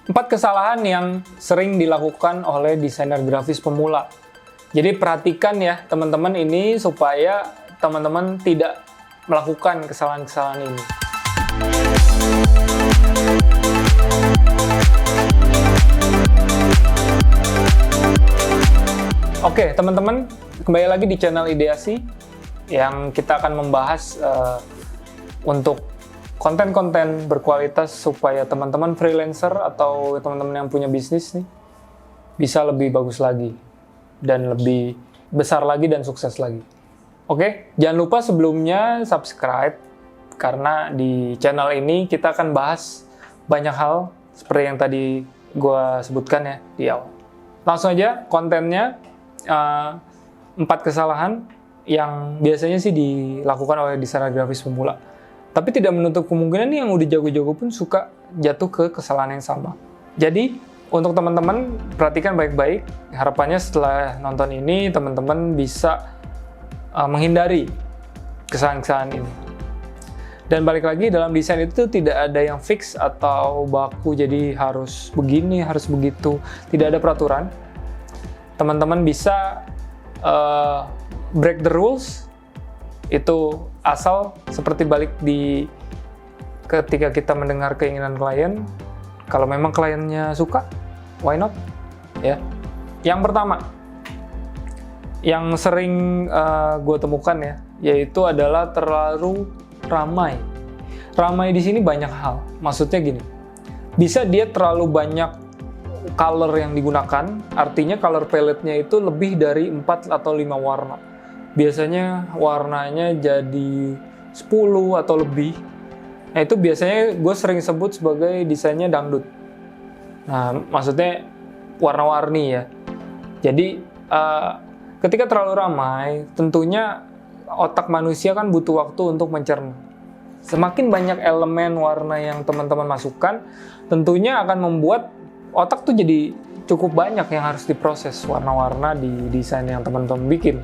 4 kesalahan yang sering dilakukan oleh desainer grafis pemula. Jadi perhatikan ya teman-teman ini supaya teman-teman tidak melakukan kesalahan-kesalahan ini. Oke, teman-teman, kembali lagi di channel Ideasi yang kita akan membahas untuk konten-konten berkualitas supaya teman-teman freelancer atau teman-teman yang punya bisnis nih bisa lebih bagus lagi dan lebih besar lagi dan sukses lagi. Oke, jangan lupa sebelumnya subscribe karena di channel ini kita akan bahas banyak hal seperti yang tadi gue sebutkan ya di awal. Langsung aja kontennya. 4 kesalahan yang biasanya sih dilakukan oleh desainer grafis pemula. Tapi tidak menutup kemungkinan yang udah jago-jago pun suka jatuh ke kesalahan yang sama. Jadi, untuk teman-teman perhatikan baik-baik. Harapannya setelah nonton ini, teman-teman bisa menghindari kesalahan-kesalahan ini. Dan balik lagi, dalam desain itu tidak ada yang fix atau baku, jadi harus begini, harus begitu. Tidak ada peraturan. Teman-teman bisa break the rules, itu asal seperti balik di ketika kita mendengar keinginan klien. Kalau memang kliennya suka, why not? Ya. Yang pertama, yang sering gue temukan ya, yaitu adalah terlalu ramai. Ramai di sini banyak hal. Maksudnya gini, bisa dia terlalu banyak color yang digunakan, artinya color palette-nya itu lebih dari 4 atau 5 warna. Biasanya warnanya jadi 10 atau lebih. Nah itu biasanya gue sering sebut sebagai desainnya dangdut. Nah maksudnya warna-warni ya. Jadi ketika terlalu ramai, tentunya otak manusia kan butuh waktu untuk mencerna. Semakin banyak elemen warna yang teman-teman masukkan, tentunya akan membuat otak tuh jadi cukup banyak yang harus diproses warna-warna di desain yang teman-teman bikin.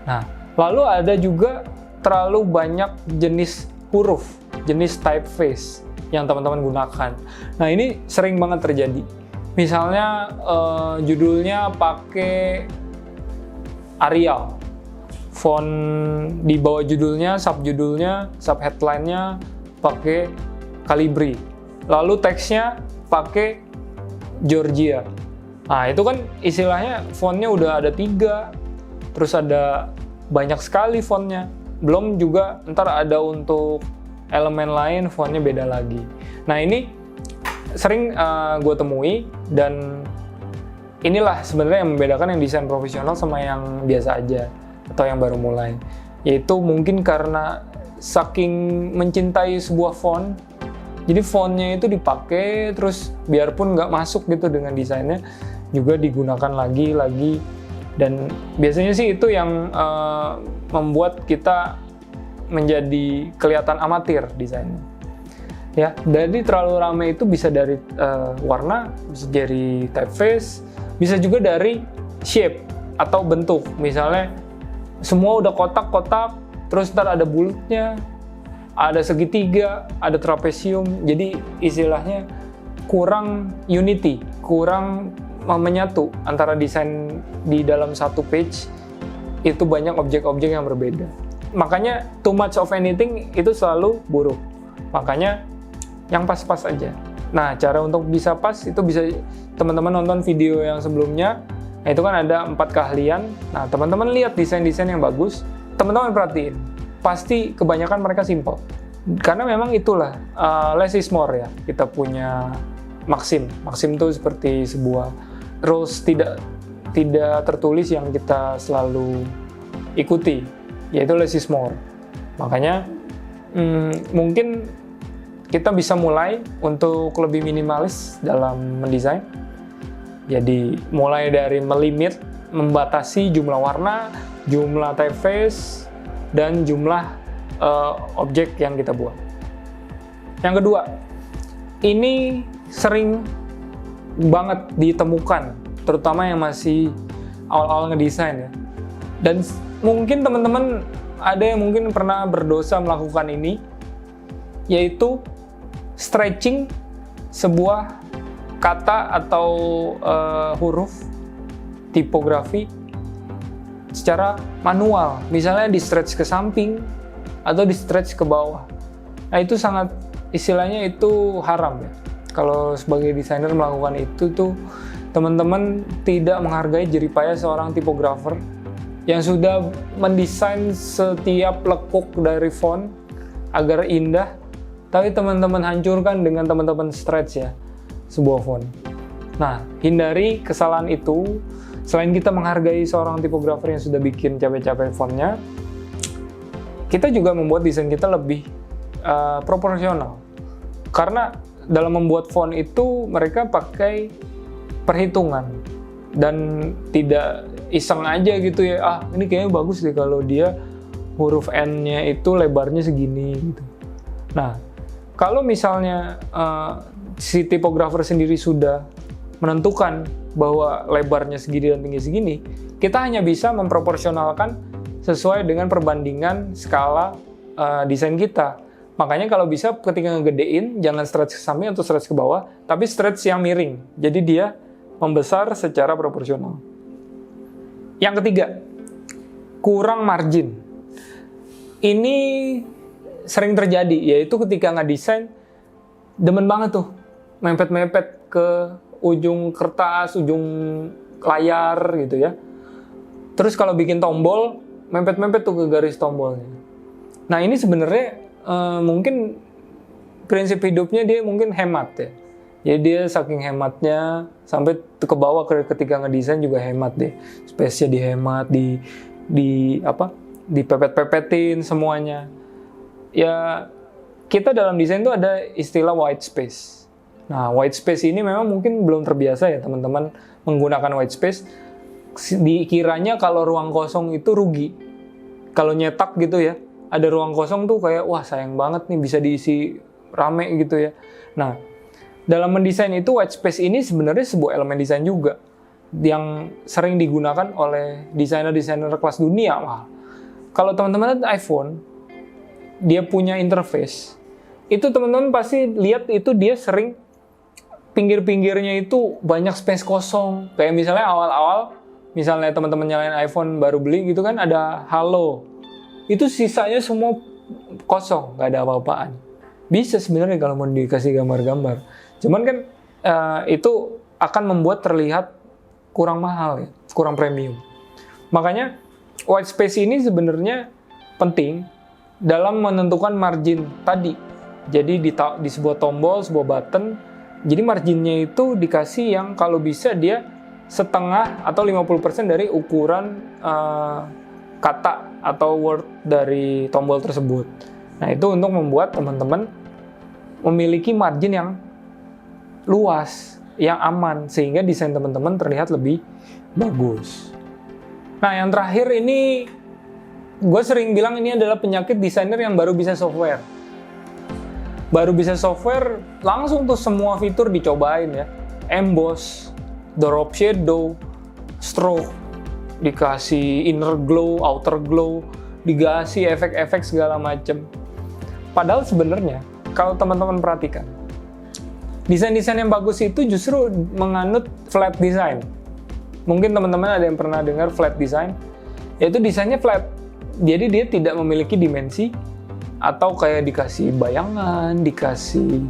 Nah, lalu ada juga terlalu banyak jenis huruf, jenis typeface yang teman-teman gunakan. Nah, ini sering banget terjadi. Misalnya judulnya pakai Arial, font di bawah judulnya, subjudulnya, subheadline-nya pakai Calibri. Lalu teksnya pakai Georgia. Nah itu kan istilahnya fontnya udah ada 3, terus ada banyak sekali fontnya. Belum juga ntar ada untuk elemen lain fontnya beda lagi. Nah ini sering gue temui dan inilah sebenarnya yang membedakan yang desain profesional sama yang biasa aja atau yang baru mulai. Yaitu mungkin karena saking mencintai sebuah font, jadi fontnya itu dipakai terus biarpun nggak masuk gitu dengan desainnya juga digunakan lagi dan biasanya sih itu yang membuat kita menjadi kelihatan amatir desainnya. Ya, jadi terlalu ramai itu bisa dari warna, bisa dari typeface, bisa juga dari shape atau bentuk. Misalnya semua udah kotak-kotak, terus ntar ada bulatnya, ada segitiga, ada trapesium, jadi istilahnya kurang unity, kurang menyatu antara desain di dalam satu page, itu banyak objek-objek yang berbeda. Makanya too much of anything itu selalu buruk, makanya yang pas-pas aja. Nah, cara untuk bisa pas itu bisa teman-teman nonton video yang sebelumnya, nah itu kan ada 4 keahlian. Nah, teman-teman lihat desain-desain yang bagus, teman-teman perhatiin. Pasti kebanyakan mereka simple. Karena memang itulah less is more ya. Kita punya Maxim itu seperti sebuah rules tidak tertulis yang kita selalu ikuti, yaitu less is more. Makanya mungkin kita bisa mulai untuk lebih minimalis dalam mendesain. Jadi mulai dari melimit, membatasi jumlah warna, jumlah typeface, dan jumlah objek yang kita buat. Yang kedua, ini sering banget ditemukan, terutama yang masih awal-awal ngedesain ya. Dan mungkin teman-teman ada yang mungkin pernah berdosa melakukan ini, yaitu stretching sebuah kata atau huruf tipografi secara manual, misalnya di stretch ke samping atau di stretch ke bawah. Nah itu sangat, istilahnya itu haram ya. Kalau sebagai desainer melakukan itu tuh teman-teman tidak menghargai jeripaya seorang tipografer yang sudah mendesain setiap lekuk dari font agar indah, tapi teman-teman hancurkan dengan teman-teman stretch ya sebuah font. Nah, hindari kesalahan itu. Selain kita menghargai seorang tipografer yang sudah bikin capek-capek fontnya, kita juga membuat desain kita lebih proporsional. Karena dalam membuat font itu mereka pakai perhitungan dan tidak iseng aja gitu ya. Ini kayaknya bagus deh kalau dia huruf N-nya itu lebarnya segini gitu. Nah, kalau misalnya si tipografer sendiri sudah menentukan bahwa lebarnya segini dan tinggi segini, kita hanya bisa memproporsionalkan sesuai dengan perbandingan skala desain kita. Makanya kalau bisa ketika ngegedein, jangan stretch ke samping atau stretch ke bawah, tapi stretch yang miring. Jadi dia membesar secara proporsional. Yang ketiga, kurang margin. Ini sering terjadi, yaitu ketika ngedesain, demen banget tuh, mepet-mepet ke ujung kertas, ujung layar gitu ya. Terus kalau bikin tombol, mepet-mepet tuh ke garis tombolnya. Nah ini sebenarnya mungkin prinsip hidupnya dia mungkin hemat ya. Jadi dia saking hematnya sampai ke bawah ketika ngedesain juga hemat deh. Space-nya dihemat, dipepet-pepetin semuanya. Ya kita dalam desain tuh ada istilah white space. Nah, white space ini memang mungkin belum terbiasa ya teman-teman menggunakan white space. Dikiranya kalau ruang kosong itu rugi. Kalau nyetak gitu ya, ada ruang kosong tuh kayak, wah sayang banget nih bisa diisi rame gitu ya. Nah, dalam mendesain itu white space ini sebenarnya sebuah elemen desain juga yang sering digunakan oleh desainer-desainer kelas dunia. Wah, kalau teman-teman lihat iPhone, dia punya interface, itu teman-teman pasti lihat itu dia sering pinggir-pinggirnya itu banyak space kosong. Kayak misalnya awal-awal, misalnya teman-teman nyalain iPhone baru beli gitu kan ada halo. Itu sisanya semua kosong, nggak ada apa-apaan. Bisa sebenarnya kalau mau dikasih gambar-gambar. Cuman kan itu akan membuat terlihat kurang mahal ya, kurang premium. Makanya white space ini sebenarnya penting dalam menentukan margin tadi. Jadi di sebuah tombol, sebuah button, jadi marginnya itu dikasih yang kalau bisa dia setengah atau 50% dari ukuran kata atau word dari tombol tersebut. Nah itu untuk membuat teman-teman memiliki margin yang luas, yang aman, sehingga desain teman-teman terlihat lebih bagus. Nah yang terakhir ini, gue sering bilang ini adalah penyakit desainer yang baru bisa software. Baru bisa software, langsung tuh semua fitur dicobain ya. Emboss, drop shadow, stroke, dikasih inner glow, outer glow, dikasih efek-efek segala macem. Padahal sebenarnya, kalau teman-teman perhatikan, desain-desain yang bagus itu justru menganut flat design. Mungkin teman-teman ada yang pernah dengar flat design, yaitu desainnya flat. Jadi dia tidak memiliki dimensi, atau kayak dikasih bayangan, dikasih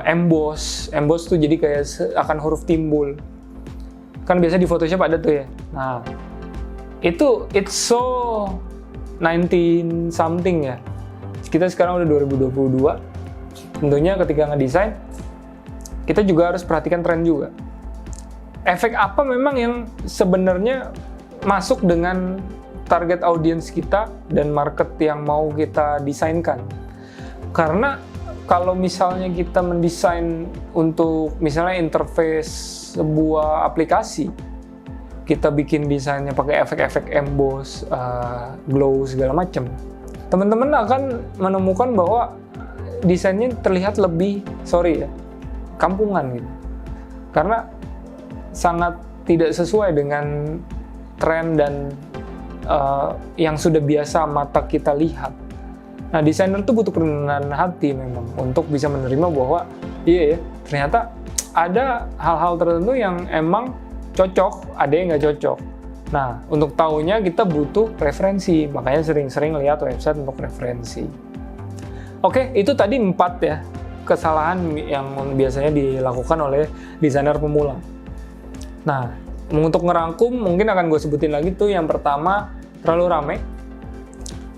emboss. Emboss tuh jadi kayak akan huruf timbul. Kan biasa di Photoshop ada tuh ya. Nah, itu it's so 19 something ya. Kita sekarang udah 2022. Tentunya ketika ngedesain, kita juga harus perhatikan tren juga. Efek apa memang yang sebenarnya masuk dengan target audience kita dan market yang mau kita desainkan. Karena kalau misalnya kita mendesain untuk misalnya interface sebuah aplikasi, kita bikin desainnya pakai efek-efek emboss, glow segala macam, teman-teman akan menemukan bahwa desainnya terlihat lebih kampungan gitu. Karena sangat tidak sesuai dengan tren dan yang sudah biasa mata kita lihat. Nah, desainer tuh butuh kerendahan hati memang untuk bisa menerima bahwa iya ya, ternyata ada hal-hal tertentu yang emang cocok, ada yang nggak cocok. Nah, untuk tahunya kita butuh referensi, makanya sering-sering lihat website untuk referensi. Oke, itu tadi 4 ya kesalahan yang biasanya dilakukan oleh desainer pemula. Nah, untuk ngerangkum mungkin akan gue sebutin lagi tuh. Yang pertama, terlalu rame.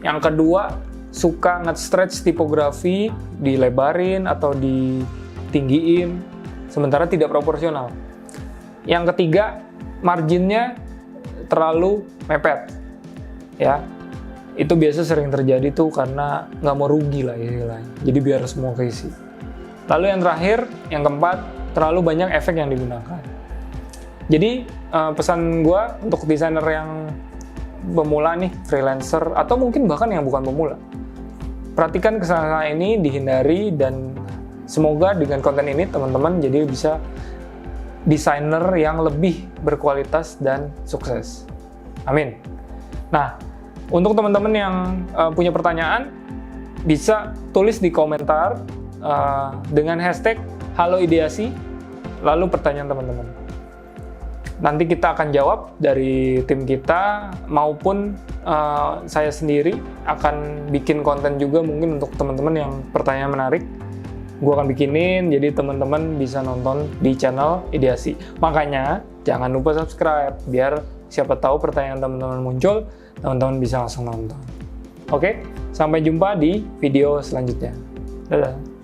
Yang kedua, suka nge-stretch tipografi, dilebarin atau ditinggiin, sementara tidak proporsional. Yang ketiga, marginnya terlalu mepet. Ya, itu biasa sering terjadi tuh karena nggak mau rugi lah istilahnya. Jadi biar semua keisi. Lalu yang terakhir, yang keempat, terlalu banyak efek yang digunakan. Jadi pesan gue untuk desainer yang pemula nih, freelancer, atau mungkin bahkan yang bukan pemula, perhatikan kesalahan ini, dihindari, dan semoga dengan konten ini teman-teman jadi bisa desainer yang lebih berkualitas dan sukses. Amin. Nah, untuk teman-teman yang punya pertanyaan, bisa tulis di komentar dengan hashtag #haloideasi, lalu pertanyaan teman-teman. Nanti kita akan jawab dari tim kita, maupun saya sendiri akan bikin konten juga mungkin untuk teman-teman yang pertanyaan menarik. Gue akan bikinin, jadi teman-teman bisa nonton di channel Ideasi. Makanya jangan lupa subscribe, biar siapa tahu pertanyaan teman-teman muncul, teman-teman bisa langsung nonton. Oke, sampai jumpa di video selanjutnya. Dadah.